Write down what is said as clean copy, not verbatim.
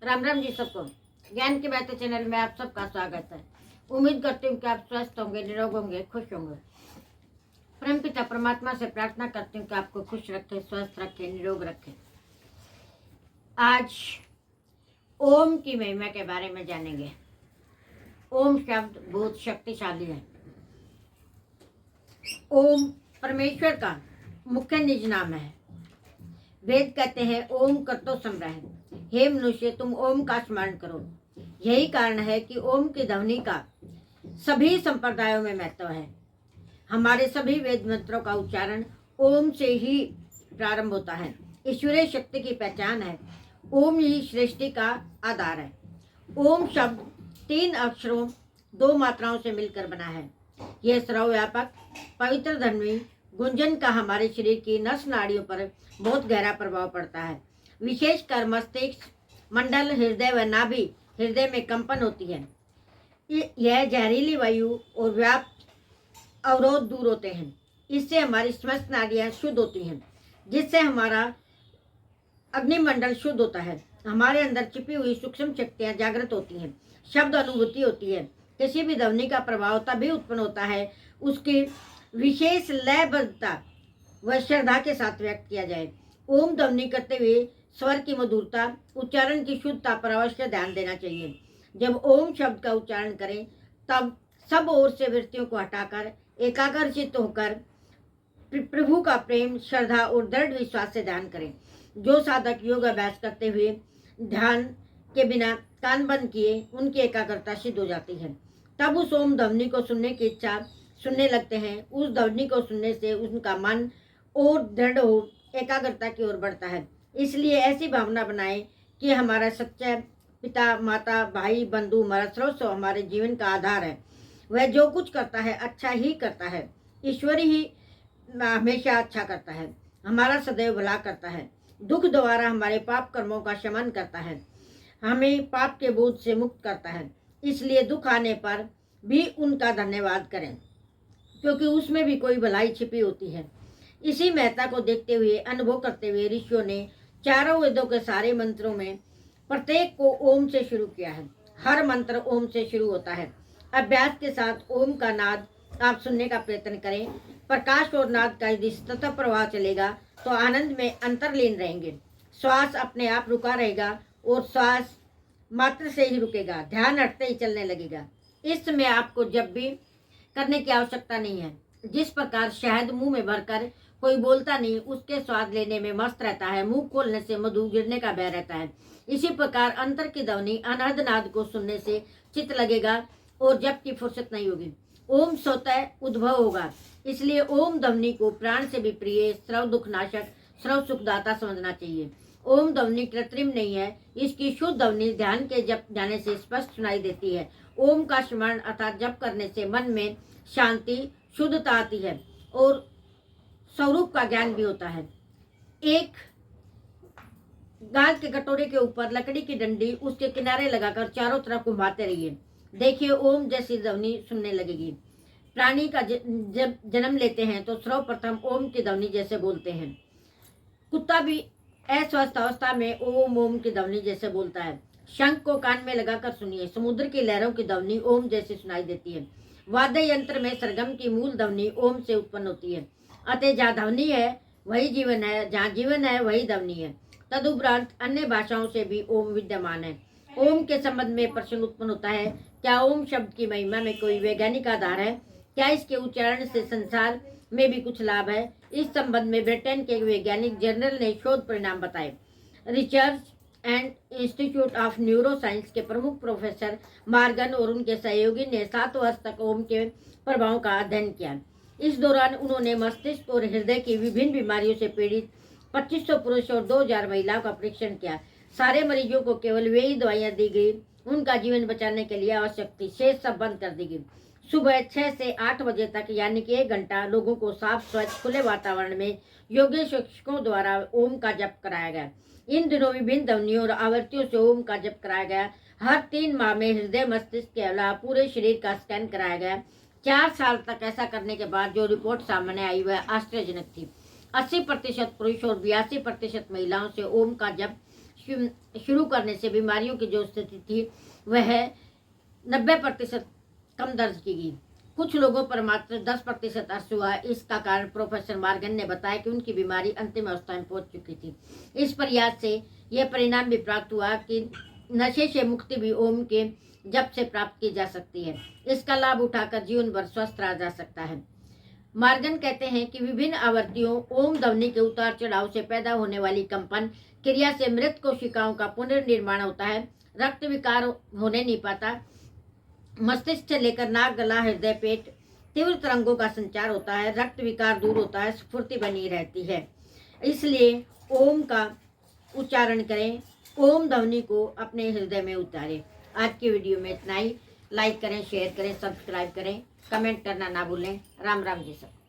राम राम जी सबको। ज्ञान के बहते चैनल में आप सबका स्वागत है। उम्मीद करती हूँ कि आप स्वस्थ होंगे, निरोग होंगे, खुश होंगे। परम पिता परमात्मा से प्रार्थना करती हूँ कि आपको खुश रखे, स्वस्थ रखे, निरोग रखे। आज ओम की महिमा के बारे में जानेंगे। ओम शब्द बहुत शक्तिशाली है। ओम परमेश्वर का मुख्य निज नाम है। वेद कहते हैं ओम करतो समराह। हे मनुष्य, तुम ओम का स्मरण करो। यही कारण है कि ओम की ध्वनि का सभी संप्रदायों में महत्व है। हमारे सभी वेद मंत्रों का उच्चारण ओम से ही प्रारंभ होता है। ईश्वरीय शक्ति की पहचान है। ओम ही सृष्टि का आधार है। ओम शब्द 3 अक्षरों 2 मात्राओं से मिलकर बना है। यह सर्वव्यापक पवित्र ध्वनि गुंजन का हमारे शरीर की नस नाड़ियों पर बहुत गहरा प्रभाव पड़ता है। विशेषकर मस्तिष्क मंडल, हृदय व नाभि हृदय में कंपन होती है। यह जहरीली वायु और व्याप्त अवरोध दूर होते हैं। इससे हमारी समस्त नाड़ियाँ शुद्ध होती हैं, जिससे हमारा अग्निमंडल शुद्ध होता है। हमारे अंदर छिपी हुई सूक्ष्म शक्तियाँ जागृत होती हैं। शब्द अनुभूति होती है। किसी भी ध्वनि का प्रभाव तभी उत्पन्न होता है उसकी विशेष लयबद्धता व श्रद्धा के साथ व्यक्त किया जाए। ओम ध्वनि करते हुए स्वर की मधुरता, उच्चारण की शुद्धता पर अवश्य ध्यान देना चाहिए। जब ओम शब्द का उच्चारण करें तब सब ओर से वृत्तियों को हटाकर एकाग्रचित्त होकर प्रभु का प्रेम, श्रद्धा और दृढ़ विश्वास से ध्यान करें। जो साधक योग अभ्यास करते हुए ध्यान के बिना कान बंद किए उनकी एकाग्रता सिद्ध हो जाती है। तब उस ओम ध्वनि को सुनने की इच्छा सुनने लगते हैं। उस ध्वनि को सुनने से उनका मन और दृढ़ हो एकाग्रता की ओर बढ़ता है। इसलिए ऐसी भावना बनाएं कि हमारा सच्चा पिता, माता, भाई, बंधु, हमारा सर्वस्व हमारे जीवन का आधार है। वह जो कुछ करता है अच्छा ही करता है। ईश्वर ही हमेशा अच्छा करता है, हमारा सदैव भला करता है। दुख द्वारा हमारे पाप कर्मों का शमन करता है, हमें पाप के बोझ से मुक्त करता है। इसलिए दुख आने पर भी उनका धन्यवाद करें, क्योंकि उसमें भी कोई भलाई छिपी होती है। इसी महत्ता को देखते हुए, अनुभव करते हुए ऋषियों ने चारों वेदों के सारे मंत्रों में प्रत्येक को ओम से शुरू किया है। हर मंत्र ओम से शुरू होता है। अभ्यास के साथ ओम का नाद आप सुनने का प्रयत्न करें। प्रकाश और नाद का यदि सतत प्रवाह चलेगा तो आनंद में अंतर्लीन रहेंगे। श्वास अपने आप रुका रहेगा और श्वास मात्र से ही रुकेगा। ध्यान हटते ही चलने लगेगा। इस समय आपको जब भी करने की आवश्यकता नहीं है। जिस प्रकार शहद मुंह में भरकर कोई बोलता नहीं, उसके स्वाद लेने में मस्त रहता है, मुंह खोलने से मधु गिरने का भय रहता है, इसी प्रकार अंतर की ध्वनि अनहद नाद को सुनने से चित्त लगेगा और जब की फुर्सत नहीं होगी। ओम स्वतः उद्भव होगा। इसलिए ओम ध्वनि को प्राण से भी प्रिय, श्रव दुखनाशक, श्रव सुखदाता समझना चाहिए। ओम ध्वनि कृत्रिम नहीं है। इसकी शुद्ध ध्वनि ध्यान के जप जाने से स्पष्ट सुनाई देती है। ओम का स्मरण अर्थात जप करने से मन में शांति, शुद्धता आती है और स्वरूप का ज्ञान भी होता है। एक गाल के कटोरे के ऊपर लकड़ी की डंडी उसके किनारे लगाकर चारों तरफ घुमाते रहिए। देखिए ओम जैसी ध्वनि सुनने लगेगी। प्राणी का जब जन्म लेते हैं तो सर्वप्रथम ओम की ध्वनि जैसे बोलते हैं। कुत्ता भी अस्वस्थ अवस्था में ओम ओम की ध्वनि जैसे बोलता है। शंख को कान में लगाकर सुनिए। समुद्र की लहरों की ध्वनि ओम जैसी सुनाई देती है। वाद्य यंत्र में सरगम की मूल ध्वनि ओम से उत्पन्न होती है। अतः जहाँ ध्वनि है वही जीवन है, जहाँ जीवन है वही ध्वनि है। तदुपरांत अन्य भाषाओं से भी ओम विद्यमान है। ओम के संबंध में प्रश्न उत्पन्न होता है, क्या ओम शब्द की महिमा में कोई वैज्ञानिक आधार है? क्या इसके उच्चारण से संसार में भी कुछ लाभ है? इस संबंध में ब्रिटेन के वैज्ञानिक जर्नल ने शोध परिणाम बताए। Research and institute of neuro science के प्रमुख प्रोफेसर मार्गन और उनके सहयोगी ने 7 वर्ष तक ओम के प्रभावों का अध्ययन किया। इस दौरान उन्होंने मस्तिष्क और हृदय की विभिन्न बीमारियों से पीड़ित 2500 पुरुष और 2000 महिलाओं का परीक्षण किया। सारे मरीजों को केवल वे ही दवाइयाँ दी गई उनका जीवन बचाने के लिए आवश्यक थी। शेष सब बंद कर दी गई। सुबह 6 से 8 बजे तक यानी कि 1 घंटा लोगों को साफ स्वच्छ खुले वातावरण में योग्य शिक्षकों द्वारा ओम का जप कराया गया। इन दिनों विभिन्न ध्वनियों और आवृत्तियों से ओम का जप कराया गया। हर 3 माह में हृदय, मस्तिष्क के अलावा पूरे शरीर का स्कैन कराया गया। 4 साल तक ऐसा करने के बाद जो रिपोर्ट सामने आई वह आश्चर्यजनक थी। 80% पुरुष और 82% महिलाओं से ओम का जप शुरू करने से बीमारियों की जो स्थिति थी वह 90% कम दर्ज की गई। कुछ लोगों पर मात्र 10% असर हुआ। इसका कारण प्रोफेसर मॉर्गन ने बताया कि उनकी बीमारी अंतिम अवस्था में पहुंच चुकी थी। इस प्रयास से यह परिणाम भी प्राप्त हुआ कि नशे से मुक्ति भी ओम के जप से प्राप्त की जा सकती है। इसका लाभ उठाकर जीवन भर स्वस्थ रहा जा सकता है। मॉर्गन कहते हैं कि विभिन्न आवृत्तियों ओम ध्वनि के उतार चढ़ाव से पैदा होने वाली कंपन क्रिया से मृत कोशिकाओं का पुनर्निर्माण होता है। रक्त विकार होने नहीं पाता। मस्तिष्क से लेकर नाक, गला, हृदय, पेट तीव्र तरंगों का संचार होता है। रक्त विकार दूर होता है। स्फूर्ति बनी रहती है। इसलिए ओम का उच्चारण करें। ओम ध्वनि को अपने हृदय में उतारें। आज की वीडियो में इतना ही। लाइक करें, शेयर करें, सब्सक्राइब करें, कमेंट करना ना भूलें। राम राम जी सब।